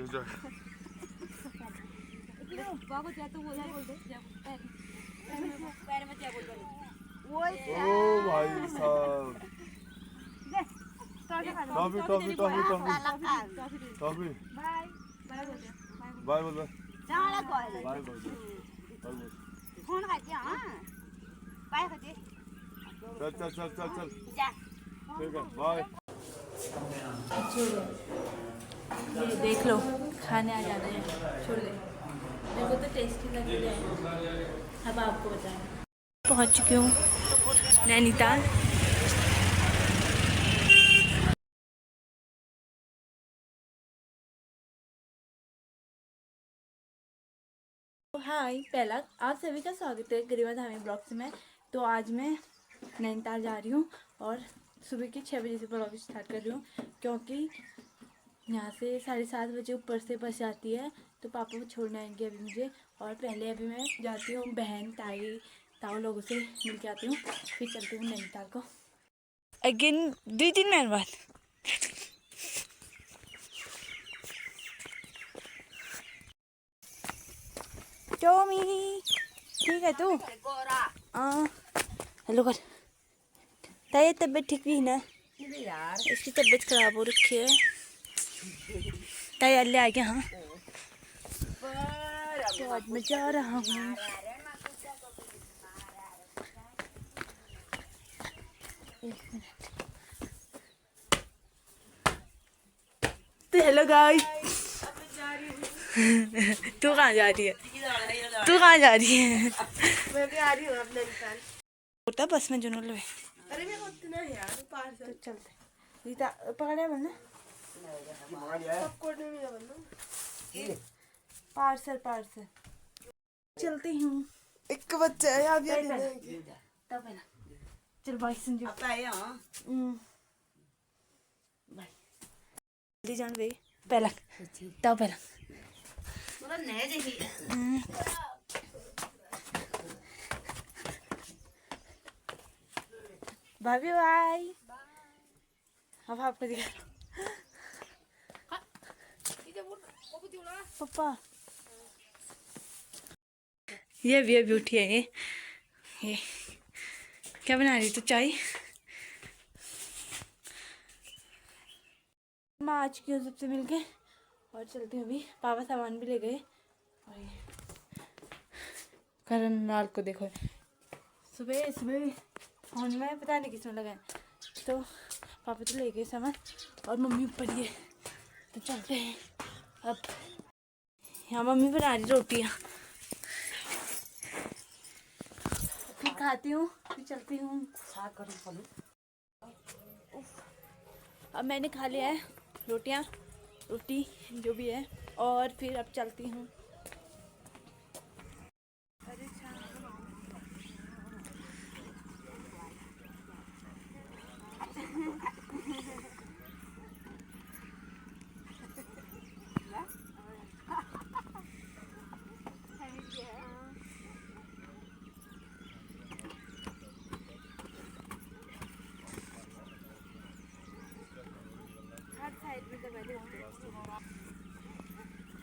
को क्या तो बोला बोल दे पैर में क्या बोल दे ओ भाई साहब toffee toffee toffee toffee toffee bye bye बोल दे बाय बोल चाला कॉल बाय बोल फोन खाती हां बाय खाती चल चल चल चल चल जा ठीक है बाय। ये देख लो खाने आ जाना है छोले मेरे को तो टेस्टी लग रहा है। अब आपको बताएं पहुंच चुकी हूँ नैनीताल। हाय पहला आप सभी का स्वागत है गरिमा धामी ब्लॉग्स में। तो आज मैं नैनीताल जा रही हूँ और सुबह के 6 बजे से ब्लॉग स्टार्ट कर रही हूँ क्योंकि यहाँ से 7:30 बजे ऊपर से बस जाती है तो पापा को छोड़ने आएंगे अभी मुझे। और पहले अभी मैं जाती हूँ बहन ताऊ लोगों से मिल के आती हूँ फिर चलती हूँ नैनीताल को अगेन 2-3 महीने बाद। टॉमी ठीक है तू हेलो कर ताई तबीयत ठीक भी है ना यार इसकी तबीयत खराब हो रखी है ताई अल्ले आ गया। हाँ तो आज मैं जा रहा हूँ तो हेलो गाइस तू कहाँ जा रही है तू कहाँ जा रही है मैं भी आ रही हूं अपने नैनीताल। होता बस में जुनून लो अरे मैं उतना यार पार से चलते रीता पकड़े बनना पकड़ने में बनना पार्सल चलती हूँ एक बच्चा है आप ये तब है ना चल भाई संजू आता है हां भाई जल्दी जान भाई पहला तब पहला मतलब नए देखी भाभी बाय अब आपको दिखा पापा ये भी उठी है ये क्या बना रही तू चाय मैं आज की सबसे मिलके और चलती हूँ अभी पापा सामान भी ले गए और ये करण लाल को देखो सुबह फोन में पता नहीं किसने लगाया तो पापा तो ले गए सामान और मम्मी ऊपर ही है तो चलते हैं अब। यहाँ मम्मी बना रही रोटियाँ फिर खाती हूँ फिर चलती हूँ। अब मैंने खा लिया है रोटी जो भी है और फिर अब चलती हूँ।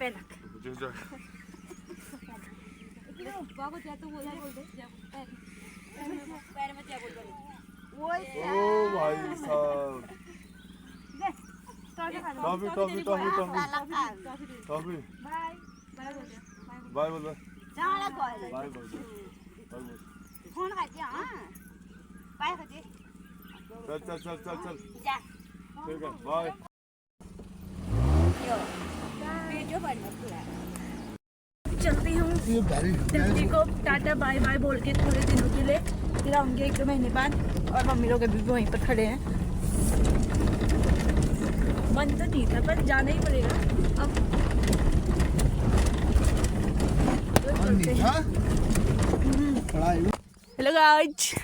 पहला को क्या तो बोला बोल दे पैर में क्या बोल दे ओ भाई साहब toffee toffee toffee toffee toffee bye bye बोल दे बाय बोल चाला कॉल बाय बोल फोन खाती हां बाय खाती चल चल चल चल चल जा ठीक है बाय। वीडियो बनना पूरा चलती हूँ दिल्ली को टाटा बाय बाय बोल के थोड़े दिनों के लिए फिर आऊँगी 1-2 महीने बाद और मम्मी लोग अभी भी वहीं पर खड़े हैं। मन तो नहीं था पर जाना ही पड़ेगा अब हेलो गाइस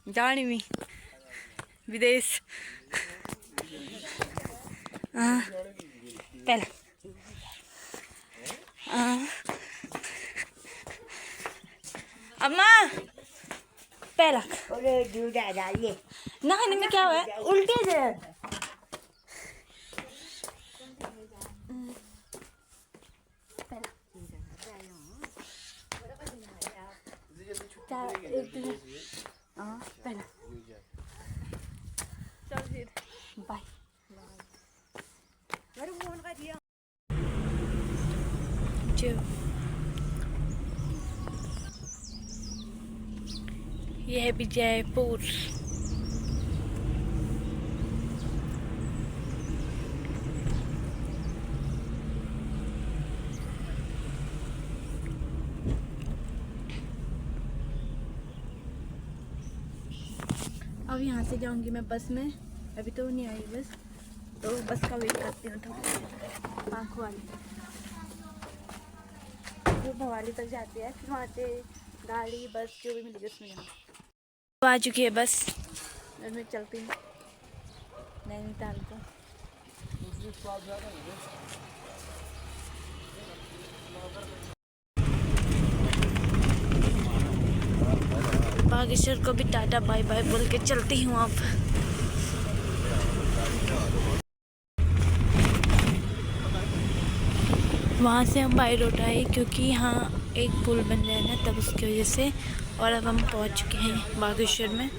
जानी भी विदेश पहला अम्मा पहला नहाने में क्या हुआ है? उल्टी है। पहला चल फिर बाय। यह है जयपुर। अब यहाँ से जाऊंगी मैं बस में, अभी तो नहीं आई बस, तो बस का वेट करती हूँ थोड़ा। आँख वाली वो भवाली तक जाती है, फिर वहाँ से गाड़ी बस जो भी मिलेगी उसमें जाऊँगी। तो आ चुकी है बस और मैं चलती हूँ नैनीताल को। बागेश्वर को भी टाटा बाय बाय बोल के चलती हूँ अब। वहाँ से हम बाई रोड आए क्योंकि यहाँ एक पुल बन रहा है ना, तब उसकी वजह से। और अब हम पहुँच चुके हैं बागेश्वर में।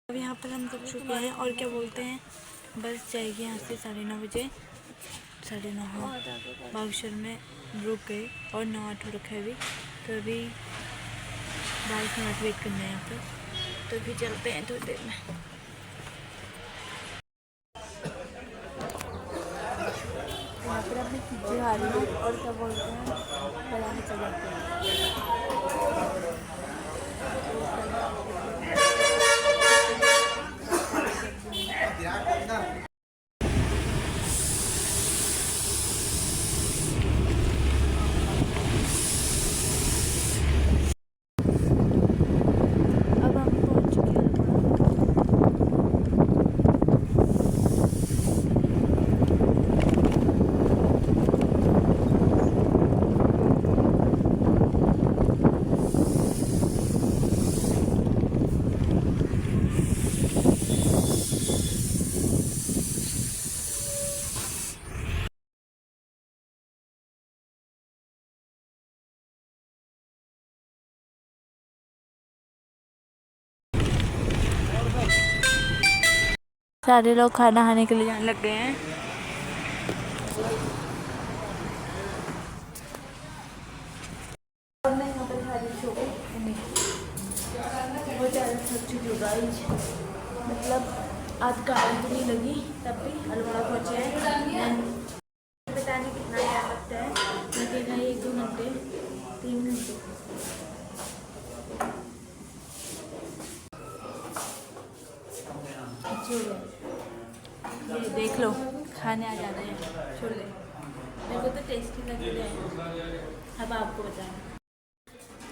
अब यहाँ पर हम रुक चुके हैं और क्या बोलते हैं, बस जाएगी यहाँ से 9:30 बजे। 9:30 बागेश्वर में रुक गए और 9:08 हो रखा है अभी, तो अभी 22 मिनट वेट करना है यहाँ पर, तो फिर चलते हैं थोड़ी देर में। यहाँ पर अपनी चीज़ें आ रही हैं और क्या बोलते हैं, बनाने चल जाते हैं। सारे लोग खाना खाने के लिए जाने लग गए हैं। और मैं यहाँ पर खा रही हूँ बहुत ज़्यादा थक चुकी हूँ गाइस, मतलब आज गाड़ी तो नहीं लगी, तब भी अलवाड़ा पहुँचे हैं। पता नहीं कितना टाइम लगता है, लगेगा 1-2 घंटे 3 घंटे। ये देख लो खाने आ जाना है छोले, मेरे को तो टेस्टी लग रहे हैं। अब आपको बताएं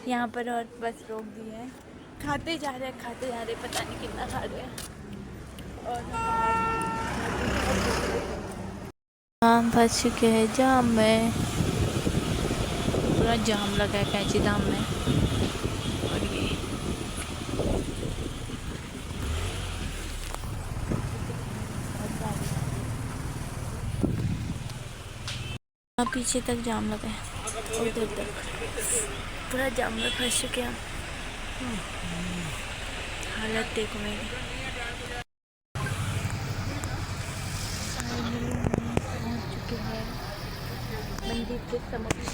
यहाँ पर और बस रोक दी है, खाते जा रहे पता नहीं कितना खा रहे हैं। और हम फंस चुके हैं जाम में, पूरा जाम लगा है कैंची धाम में। और ये पीछे तक जाम लगा है, उधर तक पूरा जाम में फंस चुके हैं। हालत देखो मेरी। पहुंच चुके हैं मंदिर के समक्ष।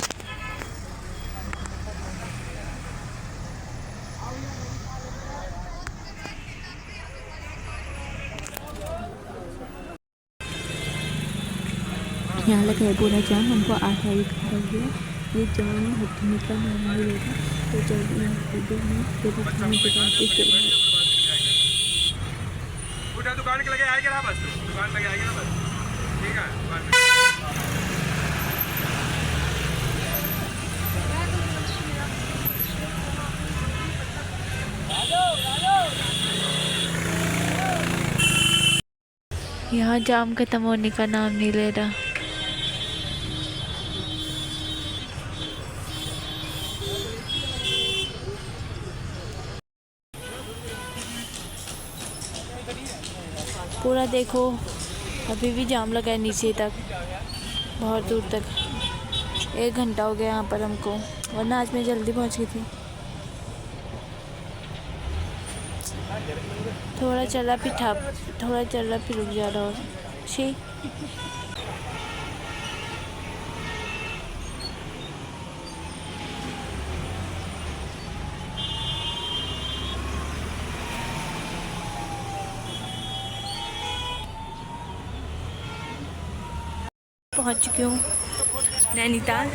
यहाँ लगा है पूरा जाम, हमको 8 तारीख खड़ा हुआ। ये जाम हटने का नाम नहीं लेगा, तो जल्दी दुकान के लगे आएगा ना, बस दुकान लगे आएगा ना, बस ठीक है। यहाँ जाम खत्म होने का नाम नहीं ले रहा। पूरा देखो, अभी भी जाम लगा है नीचे तक, बहुत दूर तक। 1 घंटा हो गया यहाँ पर हमको, वरना आज मैं जल्दी पहुँच गई थी। थोड़ा चला फिर रुक जा रहा और छी। पहुँच चुकी हूँ नैनीताल।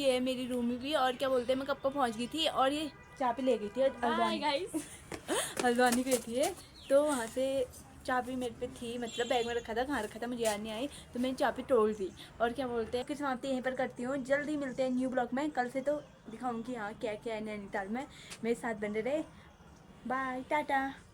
है मेरी रूम में भी, और क्या बोलते हैं, मैं कब को पहुंच गई थी और ये चाबी ले गई थी हल्द्वानी गई थी। तो वहाँ से चाबी मेरे पे थी, मतलब बैग में रखा था, कहाँ रखा था मुझे याद नहीं आई, तो मैंने चाबी तोड़ दी। और क्या बोलते हैं, फिर समाप्ति यहीं पर करती हूँ। जल्दी मिलते हैं न्यू ब्लॉग में। कल से तो दिखाऊंगी यहाँ क्या क्या है नैनीताल में। मेरे साथ बने रहे। बाय, टाटा।